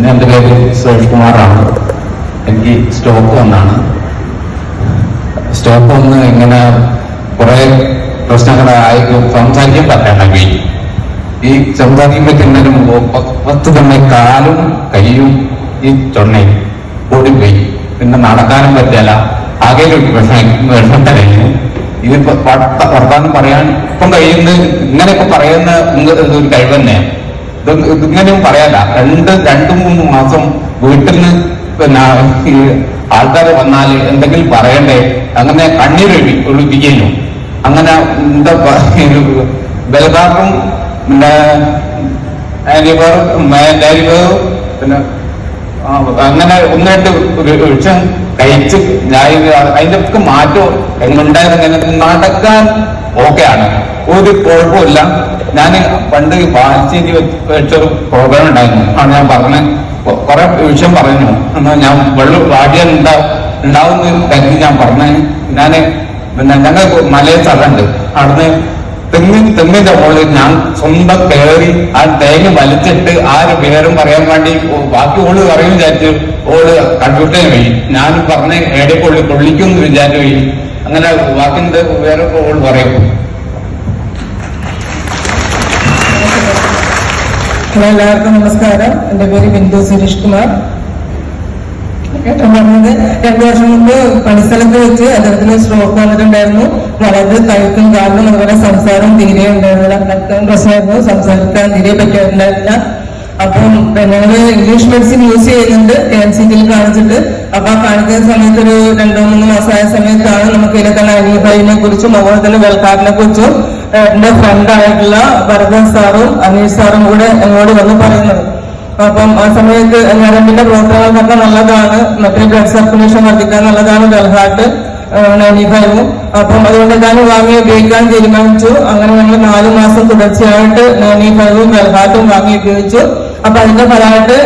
എൻ്റെ പേര് സുരേഷ് കുമാറാണ്. എനിക്ക് സ്റ്റോക്ക് വന്നാണ്. സ്റ്റോക്ക് വന്ന് ഇങ്ങനെ കുറെ പ്രശ്നങ്ങളായി സംസാരിക്കാൻ പറ്റാണ്ടായി. ഈ സംസാരിക്കാൻ പറ്റുന്നതിന് മുമ്പ് 10 തവണ കാലും കൈയും ഈ ചൊണ്ണയും ഓടിപ്പോയി. പിന്നെ നടക്കാനും പറ്റില്ല. ആകെ വിഷം തരഞ്ഞു. ഇതിപ്പോ വർത്താനം പറയാൻ ഇപ്പം കഴിയുന്ന ഇങ്ങനെയൊക്കെ പറയുന്ന ഒരു കഴിവ് തന്നെയാണ്. ഇതിങ്ങനെയും പറയാല. 2-3 മാസം വീട്ടിൽ നിന്ന് പിന്നെ ഈ ആൾക്കാർ വന്നാൽ എന്തെങ്കിലും പറയണ്ടേ, അങ്ങനെ ഒളിപ്പിക്കുന്നു. അങ്ങനെ എന്താ ബലഭാഗം പിന്നെ പിന്നെ അങ്ങനെ ഒന്നായിട്ട് വിഷം കഴിച്ച് അതിന്റെ ഒക്കെ മാറ്റം എങ്ങുണ്ടായത്. ഇങ്ങനെ നടക്കാൻ ഓക്കെയാണ്, ഒരു കുഴപ്പമില്ല. ഞാൻ പണ്ട് ബാലശ്ശേരി വെച്ചൊരു പ്രോഗ്രാം ഉണ്ടായിരുന്നു. ആണ് ഞാൻ പറഞ്ഞ കുറെ വിഷയം പറഞ്ഞു. എന്നാൽ ഞാൻ വെള്ളം വാടിയാൽ ഉണ്ടാവുന്ന കരുതി ഞാൻ പറഞ്ഞ. ഞാൻ പിന്നെ ഞങ്ങൾക്ക് മലയിൽ സ്ഥലമുണ്ട്. അവിടുന്ന് തെങ്ങിന്റെ മുകളിൽ ഞാൻ സ്വന്തം കയറി ആ തേങ്ങ വലിച്ചിട്ട് ആര് പേരും പറയാൻ വേണ്ടി ബാക്കി ഓള് പറയും വിചാരിച്ചു. ഓള് കമ്പ്യൂട്ടറിൽ പോയി. ഞാൻ പറഞ്ഞ ഏടെക്കൊള്ളി കൊള്ളിക്കുമെന്ന് വിചാരിച്ചു പോയി. അങ്ങനെ ബാക്കിന്റെ വേറെ ഓള് പറയും. എല്ലാവർക്കും നമസ്കാരം. എൻ്റെ പേര് ബിന്ദു സുരേഷ് കുമാർ. ഏട്ടൻ പറഞ്ഞത് 2 വർഷം മുമ്പ് പണിസ്ഥലത്ത് വെച്ച് അദ്ദേഹത്തിന് സ്ട്രോക്ക് വന്നിട്ടുണ്ടായിരുന്നു. വളരെ കഴുത്തും കാലിനും അതുപോലെ സംസാരം തീരെ ഉണ്ടായിരുന്നില്ല. പ്രശ്നമായിരുന്നു, സംസാരിക്കാൻ തീരെ പറ്റാറുണ്ടായിരുന്നില്ല. അപ്പം ഞങ്ങള് ഇംഗ്ലീഷ് മെഡിസിൻ യൂസ് ചെയ്യുന്നുണ്ട് KMCയിൽ കാണിച്ചിട്ട്. അപ്പൊ ആ കാണിക്കുന്ന സമയത്ത് ഒരു 2-3 മാസമായ സമയത്താണ് നമുക്ക് ഇതിനൊക്കെ അനീഫൈനെ കുറിച്ചും അതുപോലെ തന്നെ വെൽക്കാറിനെ കുറിച്ചും എന്റെ ഫ്രണ്ടായിട്ടുള്ള ഭരതൻ സാറും അനീഷ് സാറും കൂടെ എന്നോട് വന്ന് പറയുന്നത്. അപ്പം ആ സമയത്ത് ഞരമ്പിന്റെ പ്രവർത്തനങ്ങൾ പറഞ്ഞാൽ നല്ലതാണ്, മറ്റേ ബ്ലഡ് സർക്കുലേഷൻ വർദ്ധിക്കാൻ നല്ലതാണ് വെൽഹാർട്ട് 95. അപ്പം അതുകൊണ്ട് ഞാൻ വാങ്ങി ഉപയോഗിക്കാൻ തീരുമാനിച്ചു. അങ്ങനെ ഞങ്ങൾ 4 മാസം തുടർച്ചയായിട്ട് 95ഉം വെൽഹാർട്ടും വാങ്ങി ഉപയോഗിച്ചു. അപ്പൊ അതിന്റെ ഫലമായിട്ട്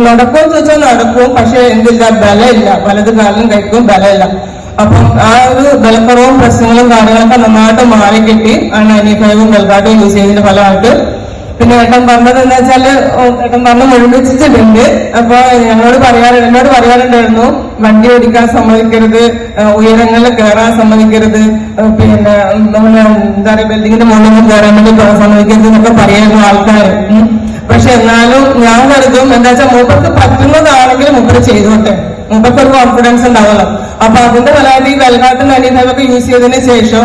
നടക്കുമെന്ന് ചോദിച്ചാൽ നടക്കും, പക്ഷെ എന്തില്ല, ബലമില്ല. വലത് കാലിലും കഴിക്കും, ബലമില്ല. അപ്പം ആ ഒരു ബലക്കുറവും പ്രശ്നങ്ങളും കാര്യങ്ങളൊക്കെ നന്നായിട്ട് മാറിക്കിട്ടി. ആ 95ഉം വെൽഹാർട്ടും യൂസ് ചെയ്തതിന്റെ ഫലമായിട്ട്. പിന്നെ ഏട്ടൻ പറഞ്ഞത് എന്താ വെച്ചാല്, ഏട്ടൻ പറഞ്ഞ് മുഴുമിച്ചിട്ടുണ്ട്. അപ്പൊ എന്നോട് പറയാറുണ്ടായിരുന്നു വണ്ടി ഓടിക്കാൻ സമ്മതിക്കരുത്, ഉയരങ്ങളിൽ കയറാൻ സമ്മതിക്കരുത്, പിന്നെ നമ്മള് എന്താ പറയുക ബിൽഡിങ്ങിന്റെ മുകളിൽ കയറാൻ വേണ്ടി സമ്മതിക്കരുത് എന്നൊക്കെ പറയായിരുന്നു ആൾക്കാർ. പക്ഷെ എന്നാലും ഞാൻ കരുതും എന്താ വെച്ചാൽ മൂപ്പർക്ക് പറ്റുന്നതാണെങ്കിൽ മൂപ്പർ ചെയ്തോട്ടെ, മൂപ്പർക്ക് ഒരു കോൺഫിഡൻസ് ഉണ്ടാവല്ലോ. അപ്പൊ അതിന്റെ ഫലമായിട്ട് ഈ വെൽഹാർട്ടും 95ഒക്കെ യൂസ് ചെയ്തതിന് ശേഷം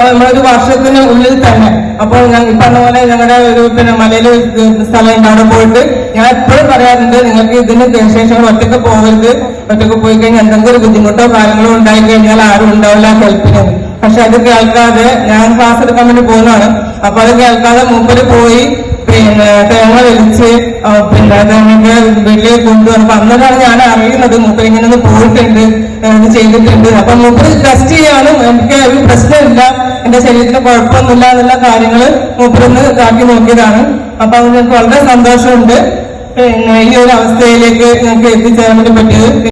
നമ്മളൊരു വർഷത്തിന് ഉള്ളിൽ തന്നെ, അപ്പൊ ഞാൻ ഈ പറഞ്ഞ പോലെ ഞങ്ങളുടെ ഒരു പിന്നെ മലയില് സ്ഥലം അവിടെ പോയിട്ട് ഞാൻ എപ്പോഴും പറയാറുണ്ട്, നിങ്ങൾക്ക് ഇതിന് ശേഷം ഒറ്റക്ക് പോകരുത്. ഒറ്റക്ക് പോയി കഴിഞ്ഞാൽ എന്തെങ്കിലും ബുദ്ധിമുട്ടോ കാര്യങ്ങളോ ഉണ്ടായി കഴിഞ്ഞാൽ ആരും ഉണ്ടാവില്ല ഹെൽപ്പിന്. പക്ഷെ അത് കേൾക്കാതെ ഞാൻ ക്ലാസ് എടുക്കാൻ വേണ്ടി പോകുന്നതാണ്. അപ്പൊ അത് കേൾക്കാതെ മൂപ്പര് പോയി പിന്നെ തേങ്ങ വലിച്ച് പിന്നെ തേങ്ങ വീട്ടിലേക്ക് കൊണ്ടുവന്നു. അപ്പൊ അന്നേരമാണ് ഞാൻ അറിയുന്നത് മൂപ്പര് ഇങ്ങനെ ഒന്ന് പോയിട്ടുണ്ട്, ഇത് ചെയ്തിട്ടുണ്ട്. അപ്പൊ മൂപ്പര് ടെസ്റ്റ് ചെയ്യാനും എനിക്ക് ഒരു പ്രശ്നമില്ല, എന്റെ ശരീരത്തിന് കുഴപ്പമൊന്നുമില്ല എന്നുള്ള കാര്യങ്ങൾ മൂപ്പരൊന്ന് ഇതാക്കി നോക്കിയതാണ്. അപ്പൊ അതിന് വളരെ സന്തോഷമുണ്ട് പിന്നെ ഈ ഒരു അവസ്ഥയിലേക്ക് ഞങ്ങൾക്ക് എത്തിച്ചേരാൻ വേണ്ടി പറ്റിയത്.